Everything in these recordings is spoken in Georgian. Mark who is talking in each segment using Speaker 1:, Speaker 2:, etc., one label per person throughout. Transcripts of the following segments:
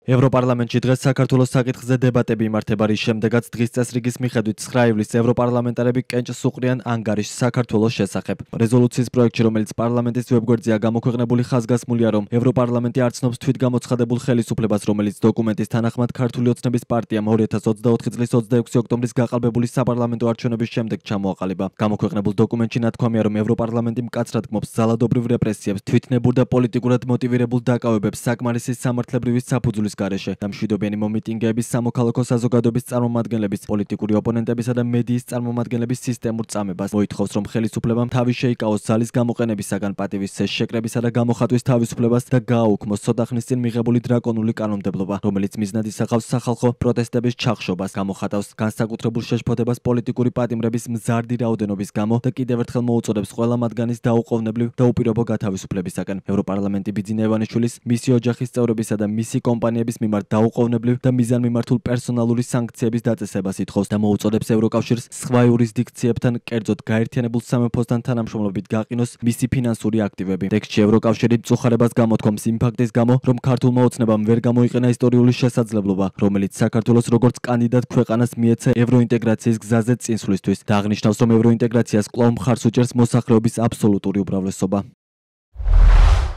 Speaker 1: ევროპარლამენტში დღეს საქართველოს საკითხზე დებატები იმართება, რის შემდეგაც დღის წესრიგის მიხედვით 9 ივლისს ევროპარლამენტარები კენჭს უყრიან ანგარიშს საქართველოს შესახებ. რეზოლუციის პროექტში, რომელიც პარლამენტის ვებგვერდზეა გამოქვეყნებული, ხაზგასმულია, რომ ევროპარლამენტი არ ცნობს თვითგამოცხადებულ ხელისუფლებას, რომელიც დოკუმენტის თანახმად ქართული ოცნების პარტიამ 2024 წლის 26 ოქტომბრის გაყალბებული საპარლამენტო არჩევნების შემდეგ ჩამოაყალიბა. გამოქვეყნებულ დოკუმენტში ნათქვამია, რომ ევროპარლამენტი მკაცრად გმობს ძალადობრივ რეპრესიებს, თვითნებურ და პოლიტიკურად მოტივირებულ დაკავებებს, საკმარისი სამართლებრივი საფუძვლის გარეშე და მშვიდობიანი მომიტინგეების, სამოქალაქო საზოგადოების წარმომადგენლების, პოლიტიკური ოპონენტებისა და მედიის წარმომადგენლების სისტემურ წამებას. მოითხოვს, რომ ხელისუფლებამ თავი შეიკავოს ძალის გამოყენებისაგან, პატივის ცეშ შეკრებისა და გამოხატვის თავისუფლებას და გააუქმოს ცოტახნის წინ მიღებული დრაკონული კანონმდებლობა, რომელიც მიზნად ისახავს სახალხო პროტესტების ჩახშობას, გამოხატავს განსაკუთრებულ შეშფოთებას პოლიტიკური პატიმრების მზარდი რაოდენობის გამო და კიდევ ერთხელ მოუწოდებს ყველა მათგანის დაუყოვნებლივ და უპირობო გათავისუფლებისაკენ. ევროპარლამენტი ბიძინა ივანიშვილის, მისი ოჯახის წევრებისა და მისი კომპანიების მიმართ დაუყოვნებლივ და მიზანმიმართულ პერსონალური სანქციების დაწესებას ითხოვს და მოუწოდებს ევროკავშირს სხვა იურისდიქციებთან, კერძოდ გაერთიანებულ სამეფოსთან თანამშრომლობით გაყინოს მისი ფინანსური აქტივები. ტექსტში ევროკავშირი მწუხარებას გამოთქვამს იმ ფაქტის გამო, რომ ქართულმა ოცნებამ ვერ გამოიყენა ისტორიული შესაძლებლობა, რომელიც საქართველოს როგორც კანდიდატ ქვეყანას მიეცა ევროინტეგრაციის გზაზე წინსვლისთვის და აღნიშნავს, რომ ევროინტეგრაციას კვლავ მხარს უჭერს მოსახლეობის აბსოლუტური უმრავლესობა.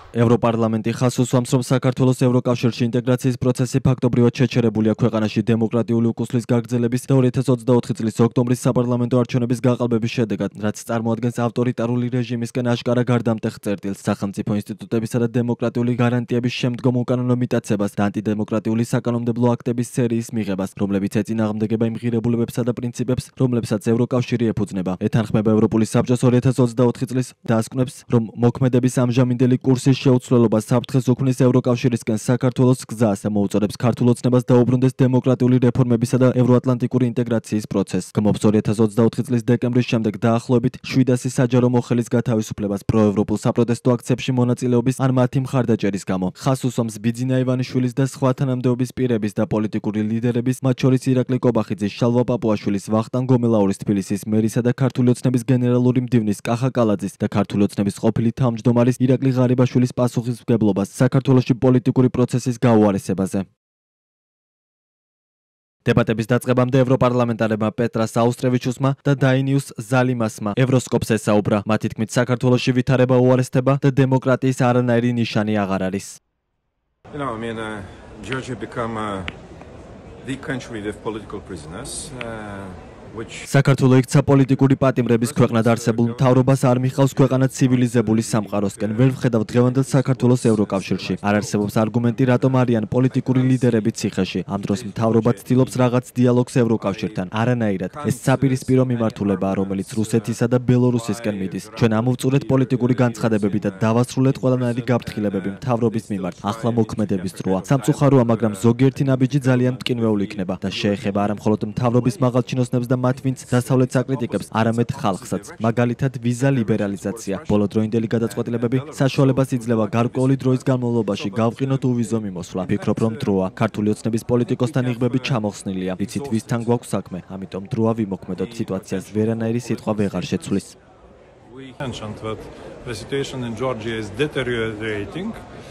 Speaker 1: ევროპარლამენტი ხაზს უსვამს, რომ საქართველოს ევროკავშირში ინტეგრაციის პროცესი ფაქტობრივად შეჩერებულია ქვეყანაში დემოკრატიული უკუსლის გაგრძელების და 2024 წლის ოქტომბრის საპარლამენტო არჩევნების გაყალბების შედეგად, რაც წარმოადგენს ავტორიტარული რეჟიმისკენ აშკარა გარდამტეხ წერტილს, სახელმწიფო ინსტიტუტებისა და დემოკრატიული გარანტიების შემდგომ უკანონო მიტაცებას და ანტიდემოკრატიული საკანონმდებლო აქტების სერიის მიღებას, რომლებიც ეწინააღმდეგება იმ ღირებულებებსა და პრინციპებს, რომლებსაც ევროკავშირი ეფუძნება. ეთანხმება ევროპული საბჭოს 2024 წლის და ასკვნებს, რომ მოქმედების ამჟამინდელი კურსის შეუცვლელობა საფრთხეს უქმნის ევროკავშირისკენ საქართველოს გზას და მოუწოდებს ქართულ ოცნებას დაუბრუნდეს დემოკრატიული რეფორმებისა და ევროატლანტიკური ინტეგრაციის პროცესს. გმობს 2024 წლის დეკემბრის შემდეგ დაახლოებით 700 საჯარო მოხელის გათავისუფლებას პროევროპულ საპროტესტო აქციებში მონაწილეობის ან მათი მხარდაჭერის გამო. ხაზს უსვამს ბიძინა ივანიშვილის და სხვა თანამდებობის პირების და პოლიტიკური ლიდერების, მათ შორის ირაკლი კობახიძის, შალვა პაპუაშვილის, ვახტანგ გომელაურის, თბილისის მერისა და ქართული ოცნების გენერალური მდივნის კახა კალაძის და ქართული ოცნების ყოფილი თავმჯდომარის ირაკლი ღარიბაშვილის პასუხისმგებლობას საქართველოში პოლიტიკური პროცესის გაუარესებაზე. დებატების დაწყებამდე ევროპარლამენტარებმა პეტრა საუსტრევიჩუსმა და დაინიუს ზალიმასმა ევროსკოპს ესაუბრა. მათი თქმით, საქართველოში ვითარება უარესდება და დემოკრატიის არანაირი ნიშანი აღარ არის.
Speaker 2: Georgia become the country with political prisoners.
Speaker 1: საქართველო იქცა პოლიტიკური პატიმრების ქვეყნად არსებულ მთავრობას არ მიხავს ქვეყანა ცივილიზებული სამყაროსკენ. ვერ ვხედავ დღევანდელ საქართველოს ევროკავშირში. არ არსებობს არგუმენტი, რატომ არიან პოლიტიკური ლიდერები ციხეში. ამ დროს მთავრობა ცდილობს რაღაც დიალოგს ევროკავშირთან. არანაირად. ეს საპირისპირო მიმართულებაა, რომელიც რუსეთისა და ბელორუსისკენ მიდის. ჩვენ ამოვწურეთ პოლიტიკური განცხადებები და დავასრულეთ ყველანაირი გაფრთხილებები მთავრობის მიმართ. ახლა მოქმედების დროა. სამწუხაროა, მაგრამ ზოგიერთი ნაბიჯი ძალიან მტკინვეული იქნება და შეეხება არა მხოლოდ მთავრობის მაღალჩინოსნებს და მათ, ვინც დასავლეთს აკრიტიკებს, არამედ ხალხსაც. მაგალითად, ვიზა ლიბერალიზაცია. ბოლოდროინდელი გადაწყვეტილებები საშუალებას იძლევა გარკვეული დროის განმავლობაში გავყინოთ უვიზო მიმოსვლა. ვფიქრობ, რომ დროა. ქართული ოცნების პოლიტიკოსთან იღბები ჩამოხსნილია. ვიცით, ვისთან გვაქვს საქმე, ამიტომ დროა ვიმოქმედოთ. სიტუაციას ვერანაირი სიტყვა ვეღარ შეცვლის.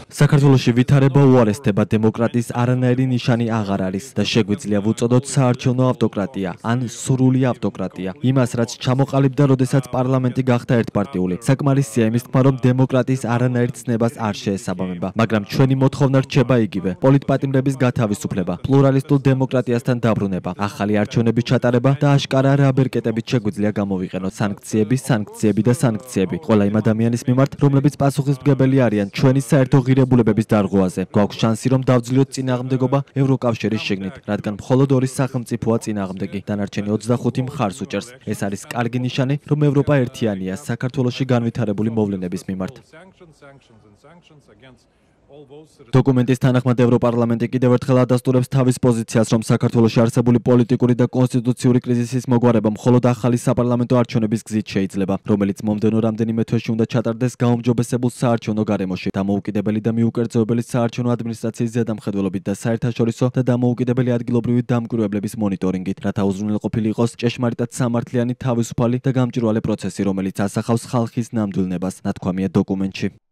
Speaker 1: საქართველოში ვითარება უარესდება, დემოკრატიის არანაირი ნიშანი აღარ არის და შეგვიძლია ვუწოდოთ საარჩევნო ავტოკრატია ან სრული ავტოკრატია. იმას, რაც ჩამოყალიბდა, როდესაც პარლამენტი გახდა ერთპარტიული. საკმარისია იმის თქმა, რომ დემოკრატიის არანაირ ცნებას არ შეესაბამება, მაგრამ ჩვენი მოთხოვნა რჩება იგივე: პოლიტპატიმრების გათავისუფლება, პლურალისტულ დემოკრატიასთან დაბრუნება, ახალი არჩევნების ჩატარება და აშკარა რა ბერკეტებით შეგვიძლია გამოვიყენოთ სანქციები და სანქციები ყველა იმ ადამიანის მიმართ, რომლებიც პასუხისმგებელი არიან ჩვენი საერთო ღირებულებების დარღვევაზე. გვაქვს შანსი, რომ დავძლიოთ წინააღმდეგობა ევროკავშირის შიგნით, რადგან მხოლოდ ორი სახელმწიფოა წინააღმდეგი. დანარჩენი 25 მხარს უჭერს. ეს არის კარგი ნიშანი, რომ ევროპა ერთიანია საქართველოში განვითარებული მოვლენების მიმართ. დოკუმენტის თანახმად ევროპარლამენტი კიდევ ერთხელ ადასტურებს თავის პოზიციას, რომ საქართველოში არსებული პოლიტიკური და კონსტიტუციური კრიზისის მოგვარება მხოლოდ ახალი საპარლამენტო არჩევნების გზით შეიძლება, რომელიც მომდევნო რამდენიმე თვეში უნდა ჩატარდეს გაუმჯობესებულ საარჩევნო გარემოში, დამოუკიდებელი და მიუკერძოებელი საარჩევნო ადმინისტრაციის ზედამხედველობით და საერთაშორისო და დამოუკიდებელი ადგილობრივი დამკვირვებლების მონიტორინგით, რათა უზრუნველყოფილი იყოს ჭეშმარიტად სამართლიანი, თავისუფალი და გამჭვირვალე პროცესი, რომელიც ასახავს ხალხის ნამდვილ ნებას, ნათქვამია დოკუმენტში.